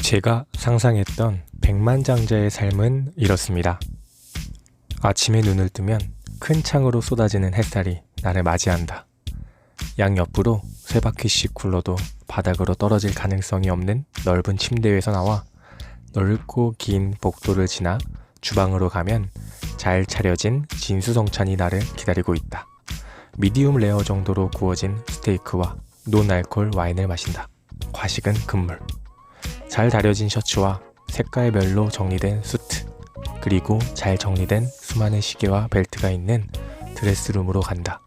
제가 상상했던 백만장자의 삶은 이렇습니다. 아침에 눈을 뜨면 큰 창으로 쏟아지는 햇살이 나를 맞이한다. 양옆으로 세 바퀴씩 굴러도 바닥으로 떨어질 가능성이 없는 넓은 침대 위에서 나와 넓고 긴 복도를 지나 주방으로 가면 잘 차려진 진수성찬이 나를 기다리고 있다. 미디움 레어 정도로 구워진 스테이크와 논알콜 와인을 마신다. 과식은 금물. 잘 다려진 셔츠와 색깔별로 정리된 수트, 그리고 잘 정리된 수많은 시계와 벨트가 있는 드레스룸으로 간다.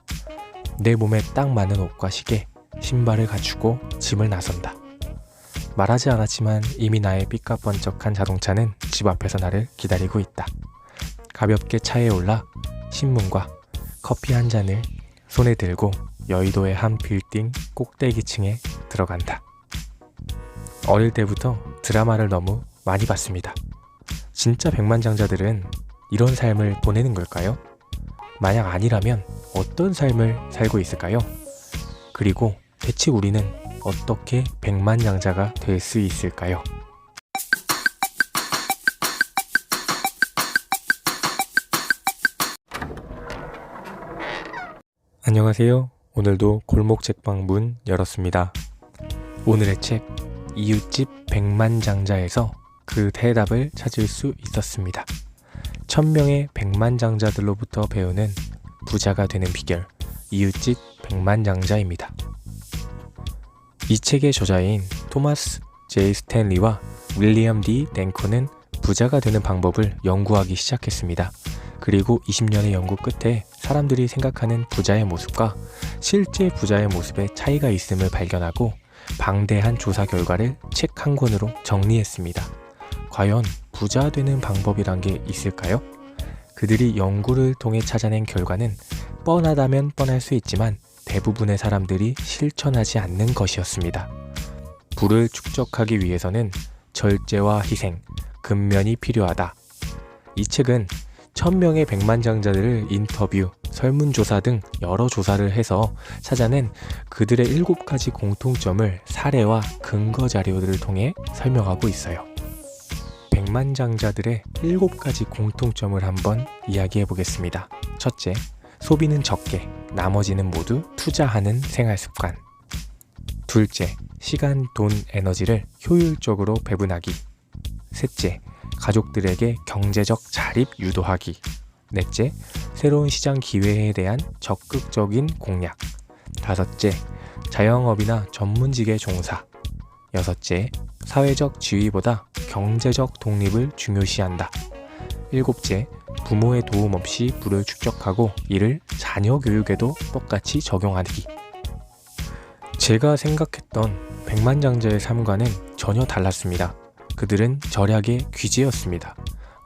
내 몸에 딱 맞는 옷과 시계, 신발을 갖추고 짐을 나선다. 말하지 않았지만 이미 나의 삐까번쩍한 자동차는 집 앞에서 나를 기다리고 있다. 가볍게 차에 올라 신문과 커피 한 잔을 손에 들고 여의도의 한 빌딩 꼭대기층에 들어간다. 어릴 때부터 드라마를 너무 많이 봤습니다. 진짜 백만장자들은 이런 삶을 보내는 걸까요? 만약 아니라면 어떤 삶을 살고 있을까요? 그리고 대체 우리는 어떻게 백만장자가 될 수 있을까요? 안녕하세요. 오늘도 골목책방 문 열었습니다. 오늘의 책 이웃집 백만장자에서 그 대답을 찾을 수 있었습니다. 1000명의 백만장자들로부터 배우는 부자가 되는 비결, 이웃집 백만장자입니다. 이 책의 저자인 토마스 J. 스탠리와 윌리엄 D. 댄커는 부자가 되는 방법을 연구하기 시작했습니다. 그리고 20년의 연구 끝에 사람들이 생각하는 부자의 모습과 실제 부자의 모습에 차이가 있음을 발견하고 방대한 조사 결과를 책 한 권으로 정리했습니다. 과연 부자 되는 방법이란 게 있을까요? 그들이 연구를 통해 찾아낸 결과는 뻔하다면 뻔할 수 있지만 대부분의 사람들이 실천하지 않는 것이었습니다. 부를 축적하기 위해서는 절제와 희생, 근면이 필요하다. 이 책은 1000명의 백만장자들을 인터뷰, 설문조사 등 여러 조사를 해서 찾아낸 그들의 7가지 공통점을 사례와 근거 자료들을 통해 설명하고 있어요. 백만장자들의 7가지 공통점을 한번 이야기해 보겠습니다. 첫째, 소비는 적게, 나머지는 모두 투자하는 생활습관. 둘째, 시간, 돈, 에너지를 효율적으로 배분하기. 셋째, 가족들에게 경제적 자립 유도하기. 넷째, 새로운 시장 기회에 대한 적극적인 공략. 다섯째, 자영업이나 전문직의 종사. 여섯째, 사회적 지위보다 경제적 독립을 중요시한다. 일곱째, 부모의 도움 없이 부를 축적하고 이를 자녀 교육에도 똑같이 적용하기. 제가 생각했던 백만장자의 삶과는 전혀 달랐습니다. 그들은 절약의 귀재였습니다.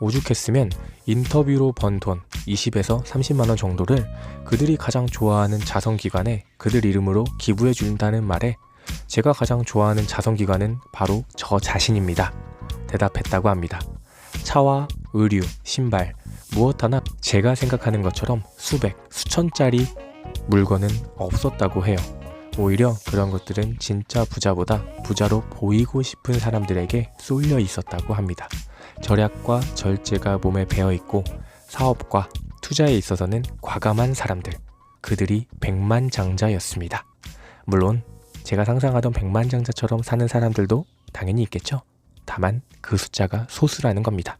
오죽했으면 인터뷰로 번 돈 20에서 30만원 정도를 그들이 가장 좋아하는 자선기관에 그들 이름으로 기부해 준다는 말에 제가 가장 좋아하는 자선기관은 바로 저 자신입니다. 대답했다고 합니다. 차와 의류, 신발, 무엇 하나 제가 생각하는 것처럼 수백, 수천짜리 물건은 없었다고 해요. 오히려 그런 것들은 진짜 부자보다 부자로 보이고 싶은 사람들에게 쏠려 있었다고 합니다. 절약과 절제가 몸에 배어있고 사업과 투자에 있어서는 과감한 사람들, 그들이 백만장자였습니다. 물론 제가 상상하던 백만장자처럼 사는 사람들도 당연히 있겠죠. 다만 그 숫자가 소수라는 겁니다.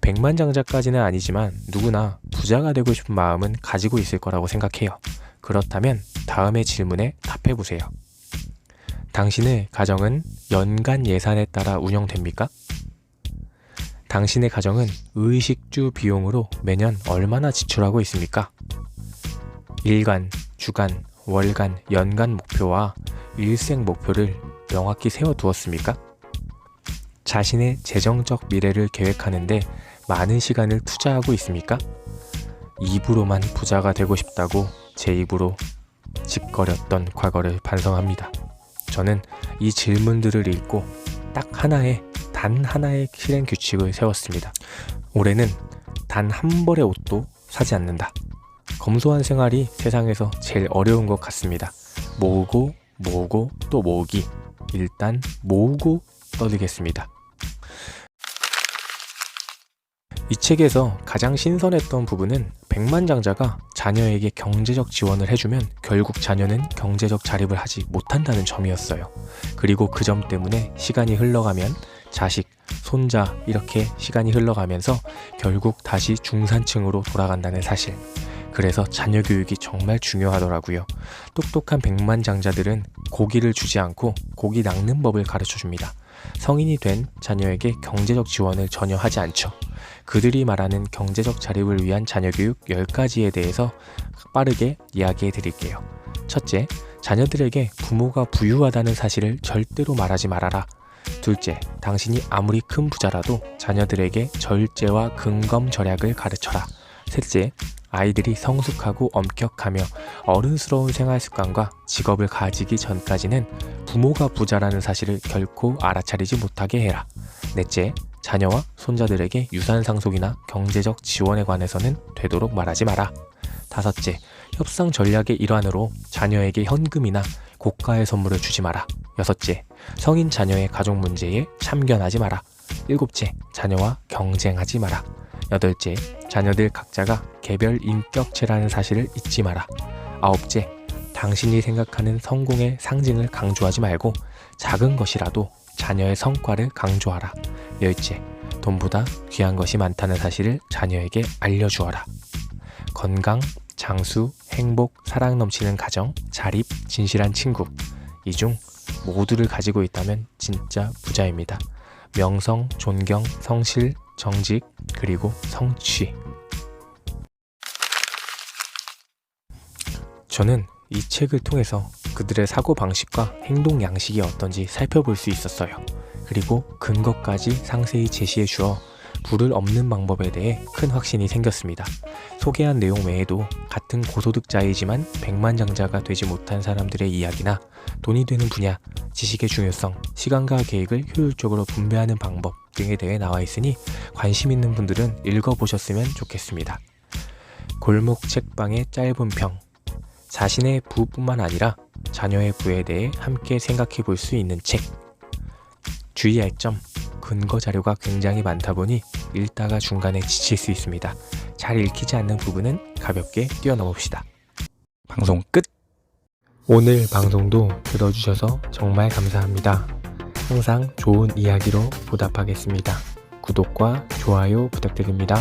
백만장자까지는 아니지만 누구나 부자가 되고 싶은 마음은 가지고 있을 거라고 생각해요. 그렇다면 다음의 질문에 답해보세요. 당신의 가정은 연간 예산에 따라 운영됩니까? 당신의 가정은 의식주 비용으로 매년 얼마나 지출하고 있습니까? 일간, 주간, 월간, 연간 목표와 일생 목표를 명확히 세워두었습니까? 자신의 재정적 미래를 계획하는데 많은 시간을 투자하고 있습니까? 입으로만 부자가 되고 싶다고 제 입으로 짓거렸던 과거를 반성합니다. 저는 이 질문들을 읽고 단 하나의 실행 규칙을 세웠습니다. 올해는 단 한 벌의 옷도 사지 않는다. 검소한 생활이 세상에서 제일 어려운 것 같습니다. 모으고 또 모으기. 일단 모으고 떠들겠습니다. 이 책에서 가장 신선했던 부분은 백만장자가 자녀에게 경제적 지원을 해주면 결국 자녀는 경제적 자립을 하지 못한다는 점이었어요. 그리고 그 점 때문에 시간이 흘러가면 자식, 손자 이렇게 시간이 흘러가면서 결국 다시 중산층으로 돌아간다는 사실. 그래서 자녀 교육이 정말 중요하더라고요. 똑똑한 백만장자들은 고기를 주지 않고 고기 낚는 법을 가르쳐줍니다. 성인이 된 자녀에게 경제적 지원을 전혀 하지 않죠. 그들이 말하는 경제적 자립을 위한 자녀교육 10가지에 대해서 빠르게 이야기해 드릴게요. 첫째, 자녀들에게 부모가 부유하다는 사실을 절대로 말하지 말아라. 둘째, 당신이 아무리 큰 부자라도 자녀들에게 절제와 근검절약을 가르쳐라. 셋째, 아이들이 성숙하고 엄격하며 어른스러운 생활습관과 직업을 가지기 전까지는 부모가 부자라는 사실을 결코 알아차리지 못하게 해라. 넷째, 자녀와 손자들에게 유산 상속이나 경제적 지원에 관해서는 되도록 말하지 마라. 다섯째, 협상 전략의 일환으로 자녀에게 현금이나 고가의 선물을 주지 마라. 여섯째, 성인 자녀의 가족 문제에 참견하지 마라. 일곱째, 자녀와 경쟁하지 마라. 여덟째, 자녀들 각자가 개별 인격체라는 사실을 잊지 마라. 아홉째, 당신이 생각하는 성공의 상징을 강조하지 말고 작은 것이라도 자녀의 성과를 강조하라. 열째, 돈보다 귀한 것이 많다는 사실을 자녀에게 알려주어라. 건강, 장수, 행복, 사랑 넘치는 가정, 자립, 진실한 친구. 이 중 모두를 가지고 있다면 진짜 부자입니다. 명성, 존경, 성실, 정직, 그리고 성취. 저는 이 책을 통해서 그들의 사고방식과 행동 양식이 어떤지 살펴볼 수 있었어요. 그리고 근거까지 상세히 제시해 주어 불을 엎는 방법에 대해 큰 확신이 생겼습니다. 소개한 내용 외에도 같은 고소득자이지만 백만장자가 되지 못한 사람들의 이야기나 돈이 되는 분야, 지식의 중요성, 시간과 계획을 효율적으로 분배하는 방법 등에 대해 나와 있으니 관심 있는 분들은 읽어보셨으면 좋겠습니다. 골목 책방의 짧은 평. 자신의 부뿐만 아니라 자녀의 부에 대해 함께 생각해 볼 수 있는 책. 주의할 점. 근거 자료가 굉장히 많다 보니 읽다가 중간에 지칠 수 있습니다. 잘 읽히지 않는 부분은 가볍게 뛰어넘읍시다. 방송 끝! 오늘 방송도 들어주셔서 정말 감사합니다. 항상 좋은 이야기로 보답하겠습니다. 구독과 좋아요 부탁드립니다.